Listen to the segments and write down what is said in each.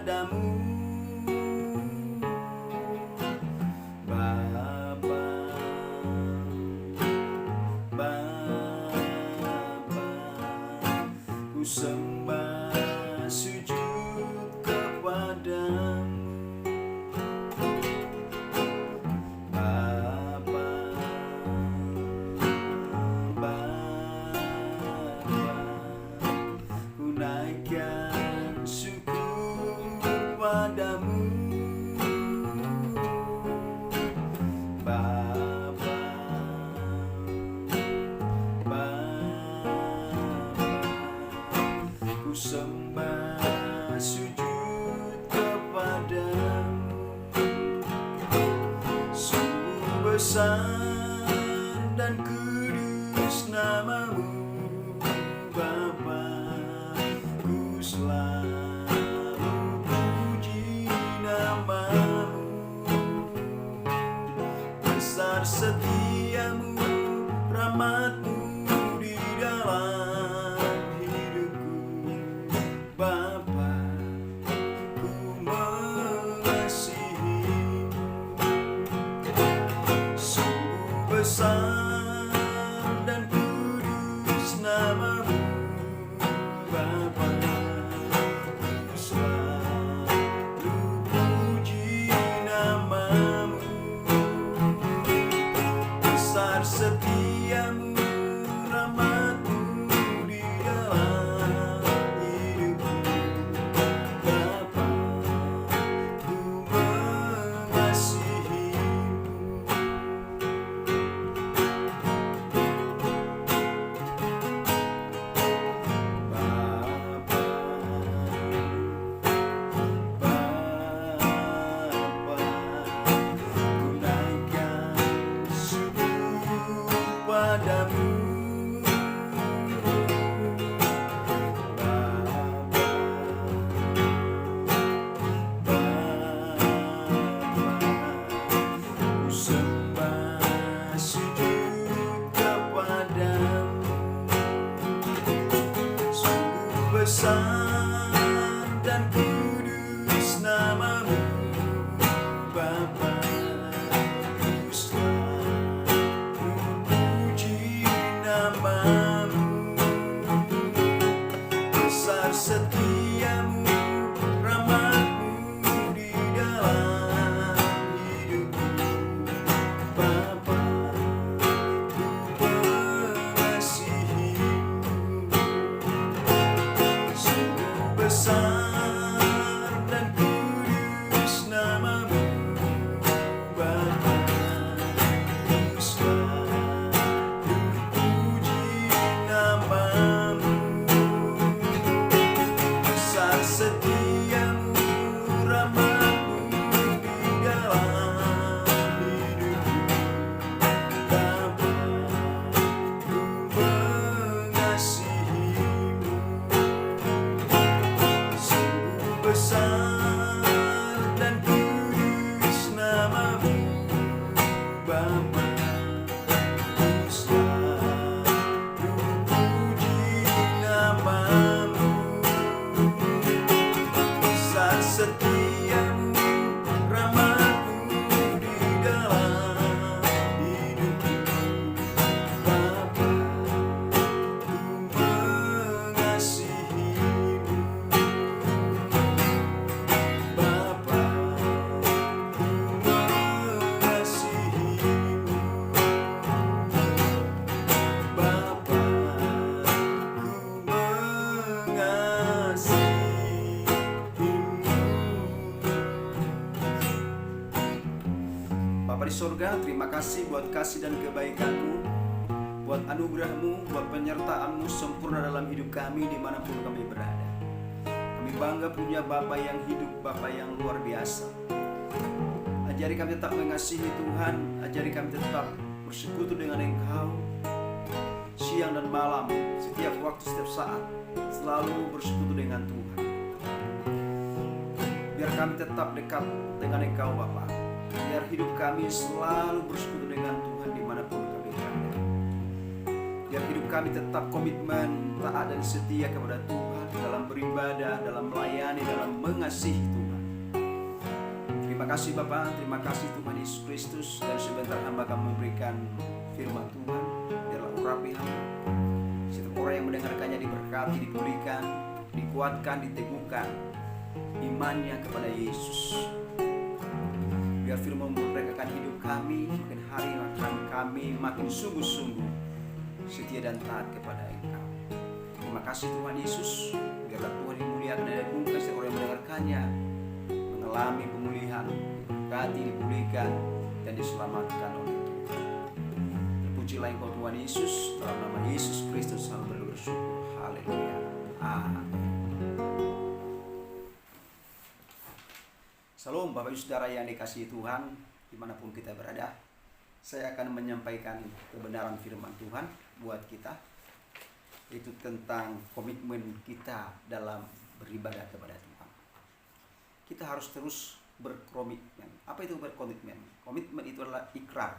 kepadamu, Bapa. Bapa, ku sembah sujud kepadamu, Bapa. Bapa, ku naikkan syukur padamu, Bapa. Bapa, ku sembah sujud kepadamu. Sungguh besar dan kudus namamu, Bapa. Ku selalu puji namamu. Besar setiamu, rahmatmu di dalam hidupku, Bapa. Ku mengasihimu. Sungguh besar dan kudus namamu, Bapa. Ku selalu puji namamu. Besar setiamu, rahmatmu di dalam hidupku, Bapa. Ku mengasihimu. Bapa, Bapa, ku naikkan syukur padamu, Bapa. Bapa, ku sembah sujud kepadamu. Sungguh besar dan kudus namamu, Bapa. Ku selalu puji namamu. Besar setiamu, rahmatmu di dalam hidupku, Bapa. Ku mengasihimu. Sungguh besar dan kudus namamu, Bapa. Ku selalu puji namamu. Besar setiamu, rahmatmu di dalam hidupku, Bapa. Ku mengasihimu. Sungguh besar dan kudus namamu, Bapa. Ku selalu puji namamu. Besar setiamu, rahmatmu di dalam hidupku, Bapa. Ku mengasihimu, Bapa. Ku mengasihimu, Bapa. Ku mengasihimu. Bapa di sorga, terima kasih buat kasih dan kebaikan-Mu, buat anugerah-Mu, buat penyertaan-Mu sempurna dalam hidup kami dimanapun kami berada. Kami bangga punya Bapa yang hidup, Bapa yang luar biasa. Ajari kami tetap mengasihi Tuhan, ajari kami tetap bersekutu dengan Engkau siang dan malam, setiap waktu, setiap saat, selalu bersekutu dengan Tuhan. Biar kami tetap dekat dengan Engkau, Bapa. Biar hidup kami selalu bersekutu dengan Tuhan dimanapun kami berada. Biar hidup kami tetap komitmen, taat dan setia kepada Tuhan dalam beribadah, dalam melayani, dalam mengasihi Tuhan. Terima kasih Bapa, terima kasih Tuhan Yesus Kristus. Dan sebentar hamba akan memberikan firman Tuhan. Biarlah urapi hamba. Setiap orang yang mendengarkannya diberkati, dipulihkan, dikuatkan, diteguhkan imannya kepada Yesus. Biar firman memerdekakan hidup kami, makin hari akan kami makin sungguh-sungguh setia dan taat kepada Engkau. Terima kasih Tuhan Yesus. Biarlah Tuhan dimuliakan dan diagungkan setiap orang yang mendengarkannya, mengalami pemulihan, diberkati, dipulihkan, dan diselamatkan oleh Tuhan. Terpujilah Engkau Tuhan Yesus. Dalam nama Yesus Kristus selalu bersyukur. Haleluya. Amin. Salam Bapak Ibu Saudara yang dikasihi Tuhan, dimanapun kita berada. Saya akan menyampaikan kebenaran firman Tuhan buat kita, yaitu tentang komitmen kita dalam beribadah kepada Tuhan. Kita harus terus berkomitmen. Apa itu berkomitmen? Komitmen itu adalah ikrar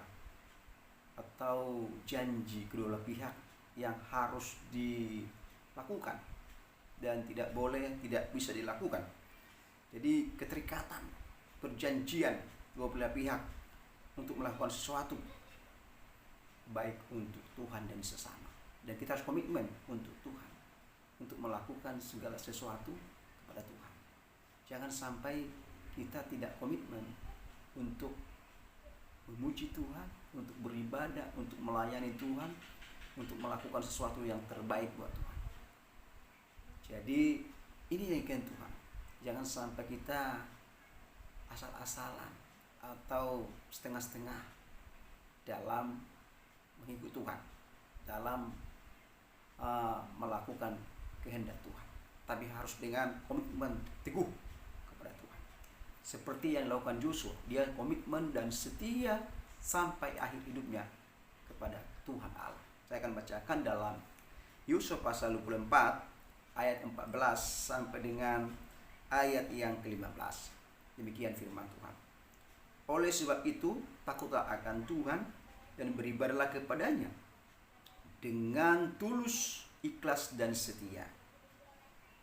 atau janji kedua belah pihak yang harus dilakukan dan tidak boleh tidak bisa dilakukan. Jadi keterikatan, perjanjian dua belah pihak untuk melakukan sesuatu baik untuk Tuhan dan sesama. Dan kita harus komitmen untuk Tuhan, untuk melakukan segala sesuatu kepada Tuhan. Jangan sampai kita tidak komitmen untuk memuji Tuhan, untuk beribadah, untuk melayani Tuhan, untuk melakukan sesuatu yang terbaik buat Tuhan. Jadi ini yang ingin Tuhan. Jangan sampai kita asal-asalan atau setengah-setengah dalam mengikuti Tuhan, dalam melakukan kehendak Tuhan. Tapi harus dengan komitmen teguh kepada Tuhan. Seperti yang dilakukan Yosua, dia komitmen dan setia sampai akhir hidupnya kepada Tuhan Allah. Saya akan bacakan dalam Yosua pasal 24 ayat 14 sampai dengan ayat yang ke-15. Demikian firman Tuhan. Oleh sebab itu, takutlah akan Tuhan dan beribadahlah kepadanya dengan tulus, ikhlas dan setia.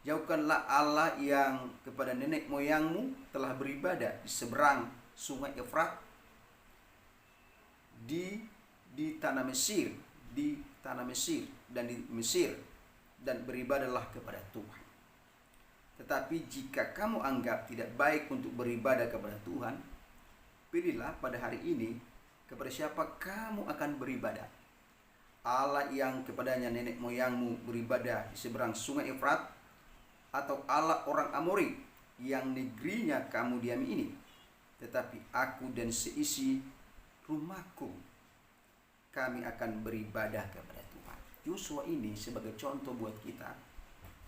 Jauhkanlah Allah yang kepada nenek moyangmu telah beribadah di seberang sungai Efrat di tanah Mesir, dan di Mesir, dan beribadahlah kepada Tuhan. Tetapi jika kamu anggap tidak baik untuk beribadah kepada Tuhan, pilihlah pada hari ini kepada siapa kamu akan beribadah. Allah yang kepadanya nenek moyangmu beribadah di seberang sungai Efrat, atau Allah orang Amori yang negerinya kamu diami ini. Tetapi aku dan seisi rumahku, kami akan beribadah kepada Tuhan. Yosua ini sebagai contoh buat kita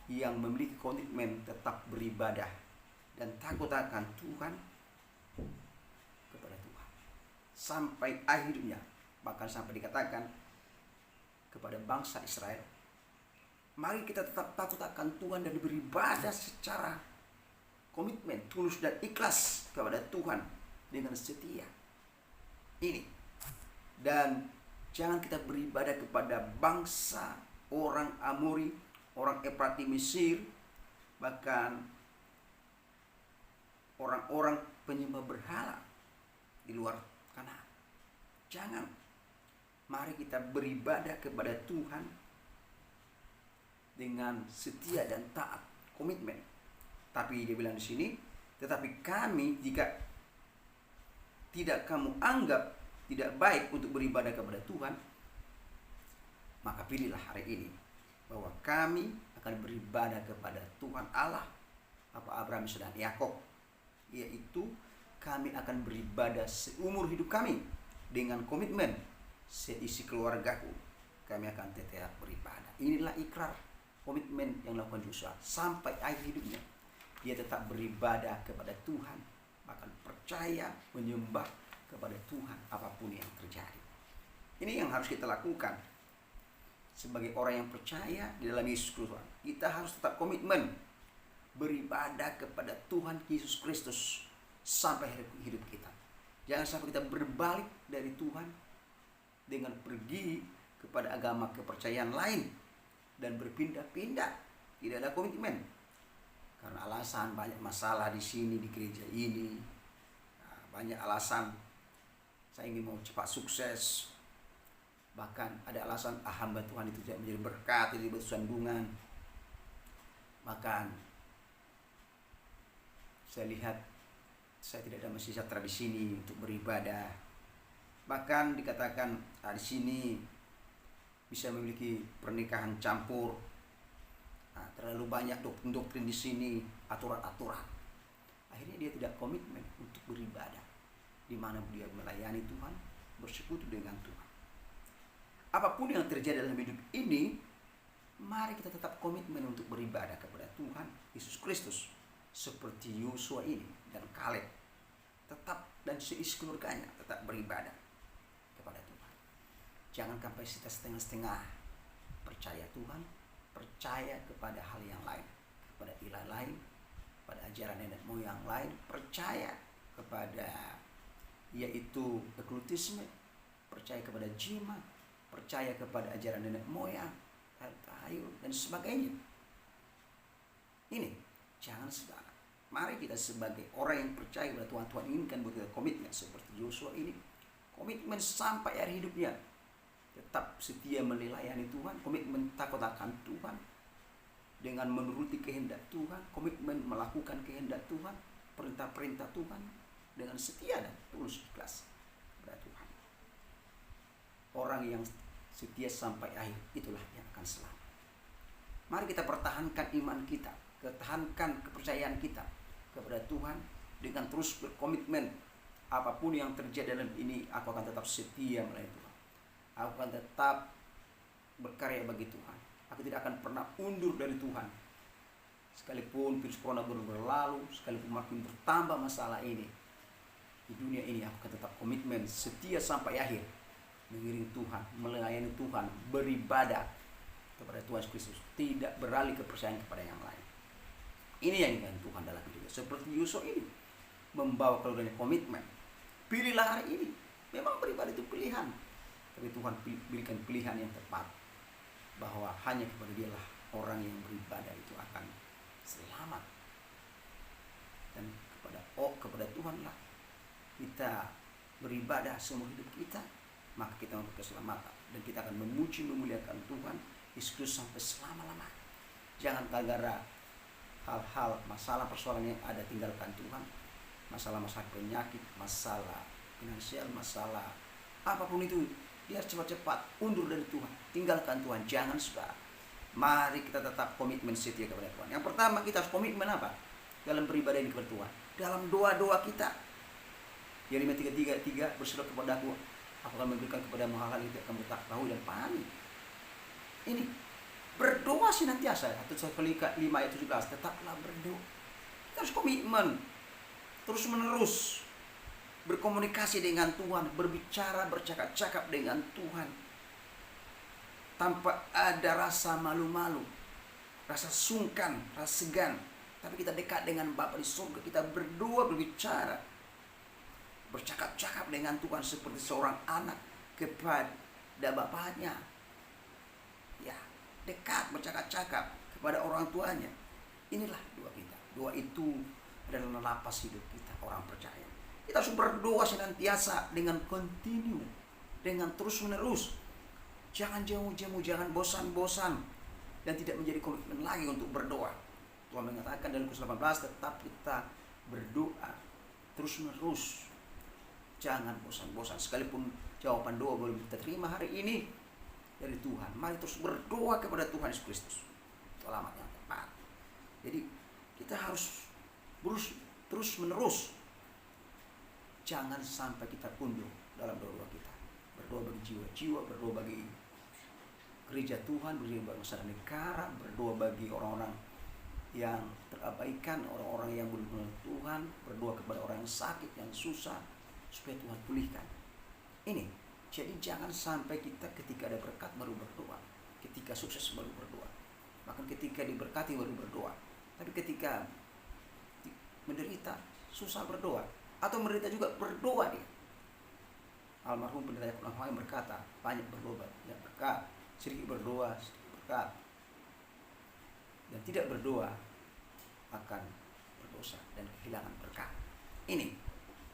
yang memiliki komitmen tetap beribadah dan takut akan Tuhan kepada Tuhan sampai akhirnya, bahkan sampai dikatakan kepada bangsa Israel, mari kita tetap takut akan Tuhan dan beribadah secara komitmen, tulus dan ikhlas kepada Tuhan dengan setia. Ini. Dan jangan kita beribadah kepada bangsa orang Amori, orang Efrat di Mesir, bahkan orang-orang penyembah berhala di luar Kanaan. Jangan. Mari kita beribadah kepada Tuhan dengan setia dan taat, komitmen. Tapi dia bilang di sini, tetapi kami jika tidak kamu anggap tidak baik untuk beribadah kepada Tuhan, maka pilihlah hari ini bahwa kami akan beribadah kepada Tuhan Allah Bapa Abraham, Ishak dan Yakub, yaitu kami akan beribadah seumur hidup kami dengan komitmen seisi keluargaku, kami akan tetap beribadah. Inilah ikrar komitmen yang dilakukan Yosua sampai akhir hidupnya. Dia tetap beribadah kepada Tuhan, bahkan percaya menyembah kepada Tuhan apapun yang terjadi. Ini yang harus kita lakukan sebagai orang yang percaya di dalam Yesus Kristus. Kita harus tetap komitmen beribadah kepada Tuhan Yesus Kristus sampai akhir hidup kita. Jangan sampai kita berbalik dari Tuhan dengan pergi kepada agama kepercayaan lain dan berpindah-pindah. Tidak ada komitmen. Karena alasan banyak masalah di sini, di gereja ini. Nah, banyak alasan. Saya ingin mau cepat sukses. Bahkan ada alasan hamba Tuhan itu tidak menjadi berkat, jadi bersandungan. Bahkan saya lihat saya tidak ada masih sejahtera di sini untuk beribadah. Bahkan dikatakan di sini bisa memiliki pernikahan campur. Nah, terlalu banyak doktrin di sini, aturan-aturan. Akhirnya dia tidak komitmen untuk beribadah. Di mana dia melayani Tuhan, bersekutu dengan Tuhan. Apapun yang terjadi dalam hidup ini, mari kita tetap komitmen untuk beribadah kepada Tuhan Yesus Kristus. Seperti Yosua ini dan Kaleb. Tetap dan seisi keluarganya tetap beribadah kepada Tuhan. Jangan sampai kita setengah-setengah percaya Tuhan, percaya kepada hal yang lain, kepada ilah lain, pada ajaran nenek moyang lain, percaya kepada yaitu okkultisme, percaya kepada jimat, percaya kepada ajaran nenek moyang, tahayul dan sebagainya. Ini jangan saudara. Mari kita sebagai orang yang percaya kepada Tuhan, Tuhan inginkan buat kita komitmen seperti Yosua ini, komitmen sampai akhir hidupnya. Tetap setia melayani Tuhan, komitmen takut akan Tuhan, dengan menuruti kehendak Tuhan, komitmen melakukan kehendak Tuhan, perintah-perintah Tuhan, dengan setia dan tulus ikhlas kepada Tuhan. Orang yang setia sampai akhir, itulah yang akan selamat. Mari kita pertahankan iman kita, pertahankan kepercayaan kita kepada Tuhan dengan terus berkomitmen. Apapun yang terjadi dalam ini, aku akan tetap setia melayani Tuhan. Aku akan tetap berkarya bagi Tuhan. Aku tidak akan pernah undur dari Tuhan. Sekalipun virus corona baru berlalu, sekalipun makin bertambah masalah ini, di dunia ini aku akan tetap komitmen, setia sampai akhir, mengiring Tuhan, melayani Tuhan, beribadah kepada Tuhan Yesus Kristus, tidak beralih kepercayaan kepada yang lain. Ini yang ingin Tuhan dalam hidupnya. Seperti Yosua ini, membawa keluarganya komitmen. Pilihlah hari ini. Memang beribadah itu pilihan, tapi Tuhan berikan pilihan yang tepat, bahwa hanya kepada Dialah orang yang beribadah itu akan selamat. Dan kepada Tuhanlah kita beribadah seumur hidup kita, maka kita memperoleh keselamatan, dan kita akan memuji memuliakan Tuhan Yesus Kristus sampai selama-lamanya. Jangan gara-gara hal-hal masalah persoalan yang ada tinggalkan Tuhan. Masalah-masalah penyakit, masalah finansial, masalah apapun itu, biar cepat-cepat undur dari Tuhan, tinggalkan Tuhan. Jangan saudara. Mari kita tetap komitmen setia kepada Tuhan. Yang pertama, kita harus komitmen apa? Dalam beribadah ini kepada Tuhan, dalam doa-doa kita. Yeremia 3:3, berseru kepadaku, aku akan memberikan kepadamu hal-hal yang tidak kamu tahu dan pahami. Ini berdoa senantiasa. 1 Tesalonika 5 ayat 17, tetaplah berdoa. Kita harus komitmen terus menerus berkomunikasi dengan Tuhan, berbicara, bercakap-cakap dengan Tuhan, tanpa ada rasa malu-malu, rasa sungkan, rasa segan. Tapi kita dekat dengan Bapa di surga, kita berdoa, berbicara, bercakap-cakap dengan Tuhan seperti seorang anak kepada bapaknya. Ya, dekat, bercakap-cakap kepada orang tuanya. Inilah doa kita. Doa itu adalah nafas hidup kita, orang percaya. Kita harus berdoa senantiasa dengan kontinu, dengan terus menerus. Jangan jemu-jemu, jangan bosan-bosan, dan tidak menjadi komitmen lagi untuk berdoa. Tuhan mengatakan dalam Lukas 18, tetap kita berdoa terus menerus. Jangan bosan-bosan, sekalipun jawaban doa belum kita terima hari ini dari Tuhan, mari terus berdoa kepada Tuhan Yesus Kristus. Itu alamat yang tepat. Jadi kita harus terus menerus. Jangan sampai kita undur dalam doa kita. Berdoa bagi jiwa-jiwa, berdoa bagi gereja Tuhan, berdoa bagi masyarakat negara, berdoa bagi orang-orang yang terabaikan, orang-orang yang belum mengenal Tuhan, berdoa kepada orang yang sakit, yang susah, supaya Tuhan pulihkan. Ini, jadi jangan sampai kita ketika ada berkat baru berdoa, ketika sukses baru berdoa, bahkan ketika diberkati baru berdoa. Tapi ketika menderita, susah berdoa, atau menderita juga berdoa dia. Almarhum Pendeta Yakub Lamhai berkata, banyak berdoa ya berkat, sedikit berdoa sedikit berkat, dan tidak berdoa akan berdosa dan kehilangan berkat. Ini,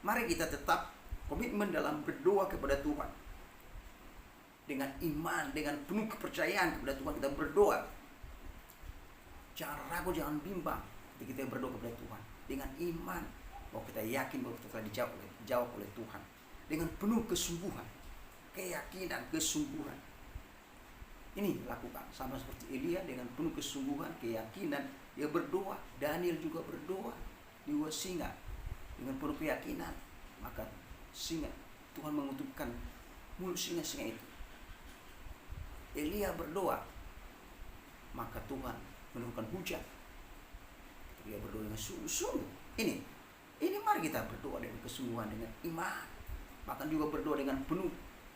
mari kita tetap komitmen dalam berdoa kepada Tuhan. Dengan iman, dengan penuh kepercayaan kepada Tuhan kita berdoa. Jangan ragu, jangan bimbang ketika kita berdoa kepada Tuhan. Dengan iman, bahwa kita yakin bahwa kita telah dijawab oleh Tuhan. Dengan penuh kesungguhan, keyakinan, kesungguhan. Ini lakukan, sama seperti Elia dengan penuh kesungguhan, keyakinan, dia berdoa. Daniel juga berdoa di gua singa dengan penuh keyakinan. Maka singa, Tuhan menutupkan mulut singa-singa itu. Elia berdoa, maka Tuhan menurunkan hujan. Dia berdoa dengan sungguh-sungguh. Ini mari kita berdoa dengan kesungguhan, dengan iman. Bahkan juga berdoa dengan penuh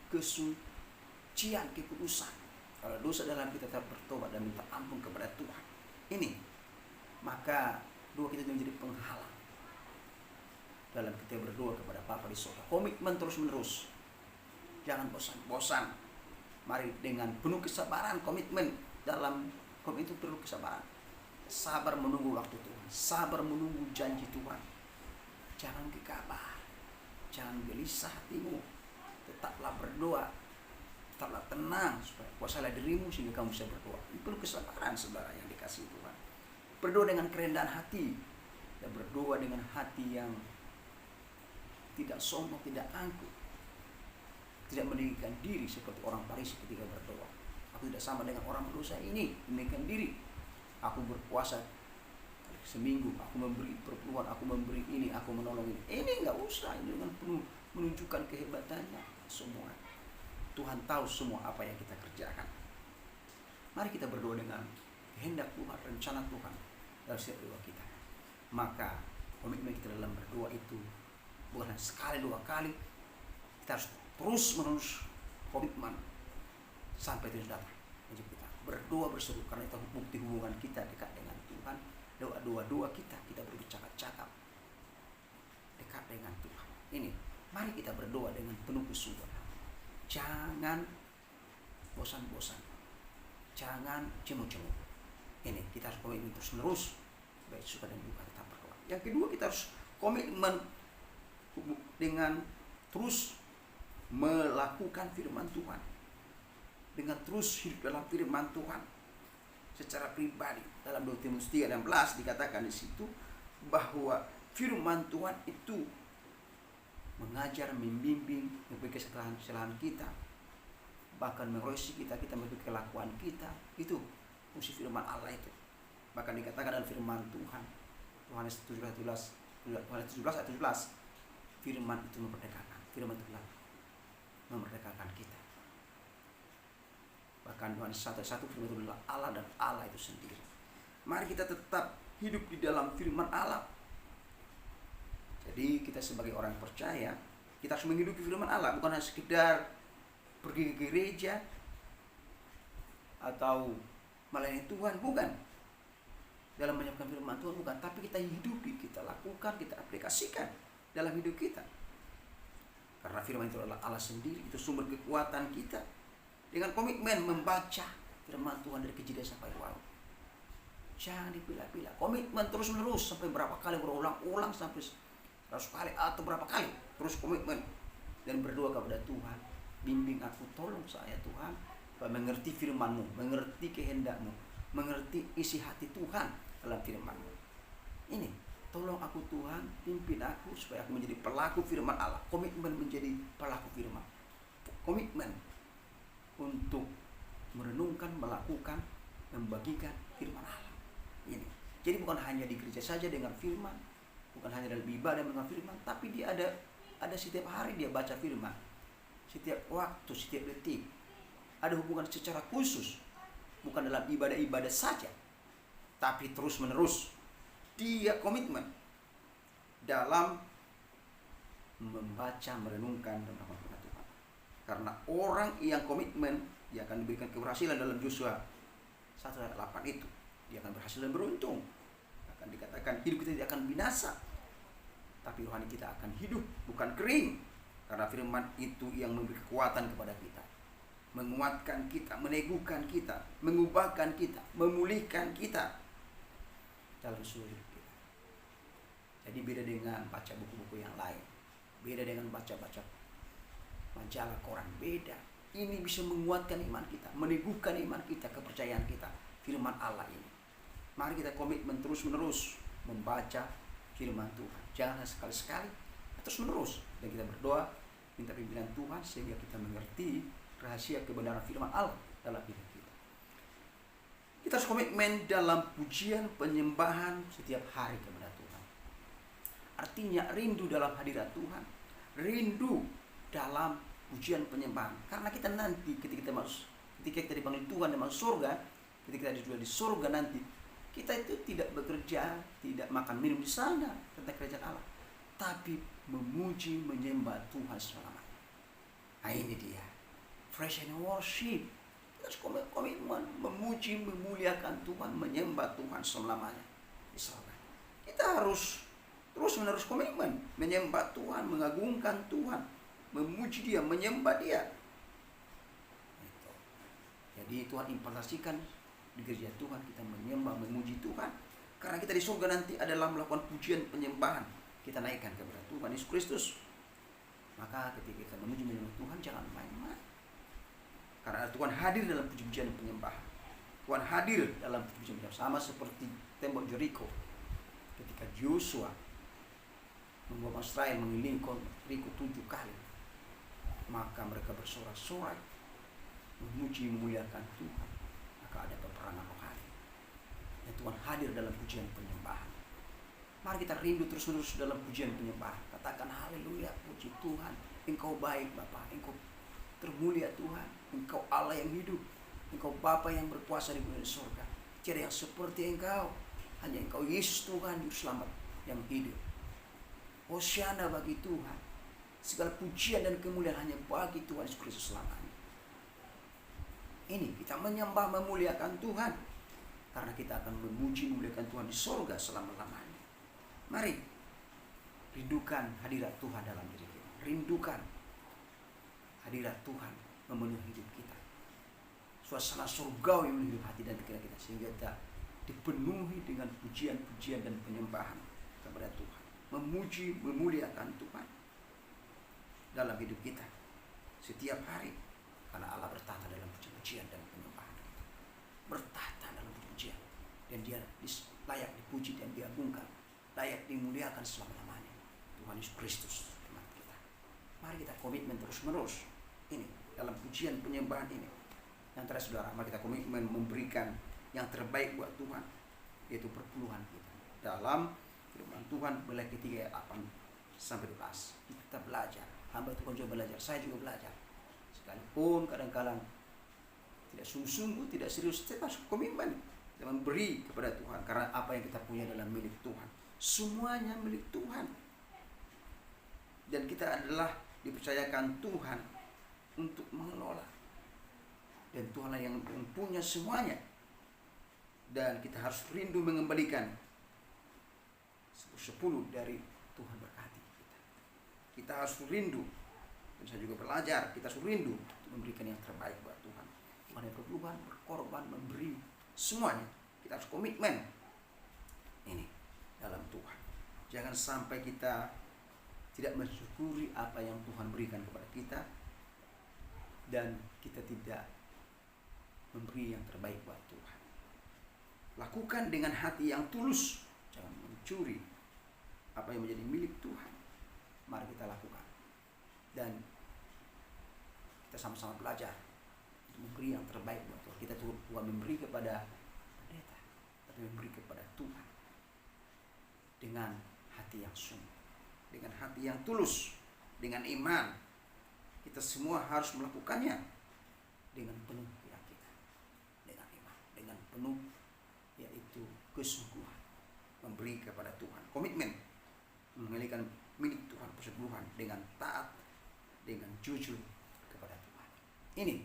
kesucian, kekudusan. Kalau dosa dalam kita tetap bertobat dan minta ampun kepada Tuhan. Ini, maka doa kita menjadi penghalang dalam kita berdoa kepada Bapa di surga. Komitmen terus-menerus. Jangan bosan-bosan. Mari dengan penuh kesabaran, komitmen dalam komitmen itu perlu kesabaran. Sabar menunggu waktu Tuhan, sabar menunggu janji Tuhan. Jangan gegabah, jangan gelisah hatimu. Tetaplah berdoa, tetaplah tenang supaya kuasalah dirimu sehingga kamu bisa berdoa. Ini perlu kesabaran, saudara yang dikasihi Tuhan. Berdoa dengan kerendahan hati dan berdoa dengan hati yang tidak sombong, tidak angkuh, tidak meninggikan diri seperti orang Farisi ketika berdoa. Aku tidak sama dengan orang berdosa ini, meninggikan diri. Aku berpuasa seminggu, aku memberi perpuluhan, aku memberi ini, aku menolong ini. Ini nggak usah, ini dengan penuh menunjukkan kehebatannya. Semua Tuhan tahu semua apa yang kita kerjakan. Mari kita berdoa dengan kehendak Tuhan, rencana Tuhan dalam setiap doa kita. Maka komitmen kita dalam berdoa itu bukan sekali dua kali, kita harus terus menerus komitmen sampai Tuhan datang menjemput kita. Berdoa berseru, karena itu bukti hubungan kita dekat dengan Tuhan. Doa kita berbicara-cakap dekat dengan Tuhan. Ini, mari kita berdoa dengan penuh kesungguhan. Jangan bosan-bosan, jangan jemu-jemu. Ini kita harus komitmen terus menerus, baik suka dan duka tetap berdoa. Yang kedua, kita harus komitmen dengan terus melakukan firman Tuhan, dengan terus hidup dalam firman Tuhan secara pribadi. Dalam 2 Timotius 3:16 dikatakan di situ bahwa firman Tuhan itu mengajar, membimbing, memberi kesalahan kita, bahkan mengoreksi kita memberi kelakuan kita. Itu fungsi firman Allah itu. Bahkan dikatakan dalam firman Tuhan, Yohanes 17 ayat 17, firman itu memerdekakan. Firman itu memerdekakan kita. Bahkan Yohanes 1:1 firman itu adalah Allah dan Allah itu sendiri. Mari kita tetap hidup di dalam firman Allah. Jadi kita sebagai orang percaya, kita harus menghidupi firman Allah, bukan hanya sekedar pergi ke gereja atau melayani Tuhan, bukan. Dalam menyampaikan firman Tuhan, bukan, tapi kita hidupi, kita lakukan, kita aplikasikan dalam hidup kita. Karena firman itu adalah Allah sendiri, itu sumber kekuatan kita. Dengan komitmen membaca firman Tuhan dari kejadian sampai wahyu. Jangan dipilah-pilah, komitmen terus menerus sampai berapa kali, berulang-ulang sampai 100 kali atau berapa kali, terus komitmen dan berdoa kepada Tuhan. Bimbing aku, tolong saya Tuhan, supaya mengerti firman-Mu, mengerti kehendak-Mu, mengerti isi hati Tuhan dalam firman-Mu. Ini, tolong aku Tuhan, pimpin aku supaya aku menjadi pelaku firman Allah. Komitmen menjadi pelaku firman. Komitmen untuk merenungkan, melakukan, membagikan firman Allah. Ini. Jadi bukan hanya di gereja saja dengan firman, bukan hanya dalam ibadah dengan firman, tapi dia ada setiap hari dia baca firman. Setiap waktu, setiap detik. Ada hubungan secara khusus. Bukan dalam ibadah-ibadah saja, tapi terus-menerus. Dia komitmen dalam membaca, merenungkan, dan melakukan firman Tuhan. Karena orang yang komitmen, dia akan diberikan keberhasilan dalam Yosua 1:8 itu. Dia akan berhasil dan beruntung. Akan dikatakan hidup kita tidak akan binasa, tapi rohani kita akan hidup, bukan kering. Karena firman itu yang memberi kekuatan kepada kita, menguatkan kita, meneguhkan kita, mengubahkan kita, memulihkan kita dalam seluruh hidup kita. Jadi beda dengan baca buku-buku yang lain, beda dengan baca-baca majalah koran, beda. Ini bisa menguatkan iman kita, meneguhkan iman kita, kepercayaan kita, firman Allah ini. Mari kita komitmen terus-menerus membaca firman Tuhan. Jangan sekali-sekali, terus menerus. Dan kita berdoa, minta pimpinan Tuhan sehingga kita mengerti rahasia kebenaran firman Allah dalam hidup kita. Kita harus komitmen dalam pujian penyembahan setiap hari kepada Tuhan. Artinya rindu dalam hadirat Tuhan, rindu dalam pujian penyembahan. Karena kita nanti ketika kita dipanggil Tuhan dan masuk surga, ketika kita sudah di surga nanti, kita itu tidak bekerja, tidak makan minum di sana tentang kerajaan Allah, tapi memuji menyembah Tuhan selamanya. Nah ini dia, fresh and worship. Kita harus komitmen memuji, memuliakan Tuhan, menyembah Tuhan selamanya di surga. Kita harus terus-menerus komitmen menyembah Tuhan, mengagungkan Tuhan, memuji Dia, menyembah Dia. Jadi Tuhan impartasikan di gereja Tuhan kita menyembah, memuji Tuhan. Karena kita di surga nanti adalah melakukan pujian penyembahan. Kita naikkan kepada Tuhan Yesus Kristus. Maka ketika kita memuji menyembah Tuhan, jangan main-main. Karena Tuhan hadir dalam puji-pujian penyembahan. Tuhan hadir dalam puji-pujian penyembahan. Sama seperti tembok Jericho. Ketika Joshua membawa Israel mengelilingi Jericho 7 kali, maka mereka bersorak-sorai memuji memuliakan Tuhan. Maka ada peperangan rohani. Dan Tuhan hadir dalam pujian penyembahan. Mari kita rindu terus-menerus dalam pujian penyembahan. Katakan haleluya, puji Tuhan. Engkau baik Bapa, Engkau termulia Tuhan. Engkau Allah yang hidup. Engkau Bapa yang berkuasa di bumi dan surga. Tiada yang seperti Engkau. Hanya Engkau Yesus Tuhan Juru Selamat yang hidup. Hosiana bagi Tuhan. Segala pujian dan kemuliaan hanya bagi Tuhan Yesus Kristus selamanya. Ini kita menyembah memuliakan Tuhan. Karena kita akan memuji memuliakan Tuhan di surga selama-lamanya. Mari rindukan hadirat Tuhan dalam diri kita. Rindukan hadirat Tuhan memenuhi hidup kita. Suasana surgawi yang memenuhi hati dan pikiran kita. Sehingga kita dipenuhi dengan pujian-pujian dan penyembahan kepada Tuhan. Memuji, memuliakan Tuhan dalam hidup kita setiap hari. Karena Allah bertahta dalam puji-pujian dan penyembahan kita. Bertahta dalam pujian. Dan Dia layak dipuji dan diagungkan. Layak dimuliakan selama-lamanya. Tuhan Yesus Kristus Tuhan kita. Mari kita komitmen terus-menerus ini dalam pujian penyembahan ini. Yang terakhir saudara, mari kita komitmen memberikan yang terbaik buat Tuhan, yaitu perpuluhan kita. Dalam firman Tuhan Matius 3 ayat 8 sampai 12. Kita belajar. Hamba Tuhan juga belajar. Saya juga belajar. Sekalipun kadang-kadang tidak sungguh-sungguh, tidak serius, kita harus komitmen dan memberi kepada Tuhan. Karena apa yang kita punya adalah milik Tuhan. Semuanya milik Tuhan. Dan kita adalah dipercayakan Tuhan untuk mengelola. Dan Tuhanlah yang punya semuanya. Dan kita harus rindu mengembalikan 10 dari Tuhan berkati kita. Kita harus rindu. Dan saya juga belajar, kita harus rindu untuk memberikan yang terbaik buat Tuhan. Tuhan yang berkorban, berkorban, memberi semuanya. Kita harus komitmen ini dalam Tuhan. Jangan sampai kita tidak mensyukuri apa yang Tuhan berikan kepada kita dan kita tidak memberi yang terbaik buat Tuhan. Lakukan dengan hati yang tulus. Jangan mencuri apa yang menjadi milik Tuhan. Mari kita lakukan. Dan kita sama-sama belajar untuk memberi yang terbaik buat Tuhan. Kita bukan memberi kepada pendeta, tapi memberi kepada Tuhan dengan hati yang sungguh, dengan hati yang tulus, dengan iman. Kita semua harus melakukannya dengan penuh hati kita, dengan iman, dengan penuh yaitu kesungguhan, memberi kepada Tuhan, komitmen mengalihkan milik Tuhan persepuluhan dengan taat, dengan jujur kepada Tuhan. Ini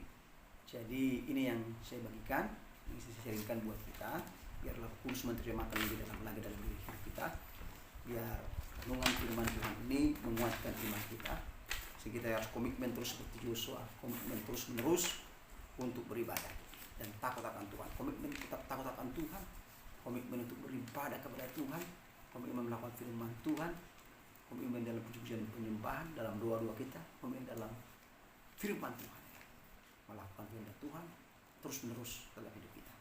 yang saya bagikan, yang saya sharingkan buat kita. Biarlah Kudus menerjemahkan lebih dalam diri kita. Biar renungan firman Tuhan ini menguatkan iman kita, Tapi kita harus komitmen terus seperti Yosua, komitmen terus menerus untuk beribadah dan takut akan Tuhan. Komitmen tetap takut akan Tuhan, komitmen untuk beribadah kepada Tuhan, komitmen melakukan firman Tuhan, komitmen dalam puji-pujian penyembahan, dalam doa-doa kita, komitmen dalam firman Tuhan, melakukan firman Tuhan terus menerus dalam hidup kita,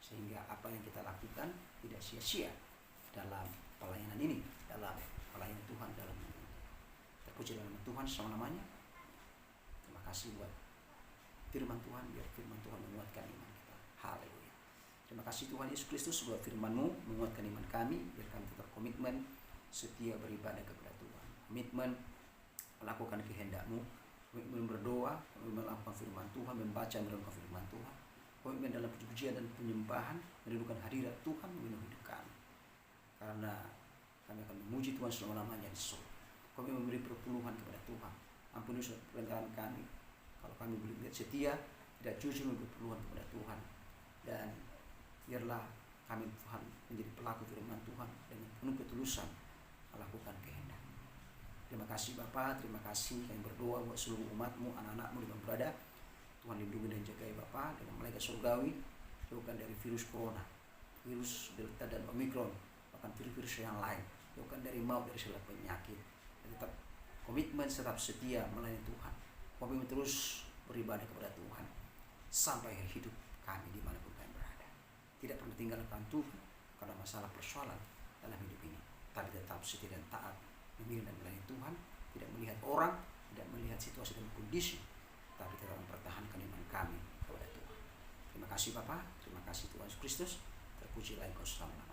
sehingga apa yang kita lakukan tidak sia-sia dalam pelayanan ini, dalam pelayanan Tuhan, dalam terpuji dalam Tuhan selama-lamanya. Terima kasih buat firman Tuhan, biar firman Tuhan menguatkan iman kita. Haleluya. Terima kasih Tuhan Yesus Kristus buat firman-Mu menguatkan iman kami, biar kami tetap komitmen setia beribadah kepada Tuhan, komitmen melakukan kehendak-Mu, komitmen berdoa, komitmen melakukan firman Tuhan, membaca dan melakukan firman Tuhan, komitmen dalam puji-pujian dan penyembahan, merindukan hadirat Tuhan memenuhi hidup kami. Karena kami akan memuji Tuhan selama-lamanya di surga. Kami memberi perpuluhan kepada Tuhan. Ampuni pelanggaran kami kalau kami belum setia, tidak jujur memberi perpuluhan kepada Tuhan. Dan biarlah kami Tuhan menjadi pelaku firman Tuhan dengan penuh ketulusan melakukan kehendak. Terima kasih Bapa, terima kasih kami berdoa buat seluruh umat-Mu, anak-anak-Mu di mana berada. Tuhan lindungi dan jagai Bapa dengan malaikat surgawi, jauhkan dari virus corona, virus Delta dan Omikron, bahkan virus-virus yang lain, jauhkan dari maut, dari segala penyakit. Tetap komitmen, tetap setia melayani Tuhan, komitmen terus beribadah kepada Tuhan sampai akhir hidup kami dimanapun kami berada. Tidak pernah tinggalkan Tuhan karena masalah persoalan dalam hidup ini, tapi tetap setia dan taat memilih dan melayani Tuhan, tidak melihat orang, tidak melihat situasi dan kondisi, tapi tetap mempertahankan iman kami kepada Tuhan. Terima kasih Bapa, terima kasih Tuhan Yesus Kristus, terpujilah Engkau selama-lamanya.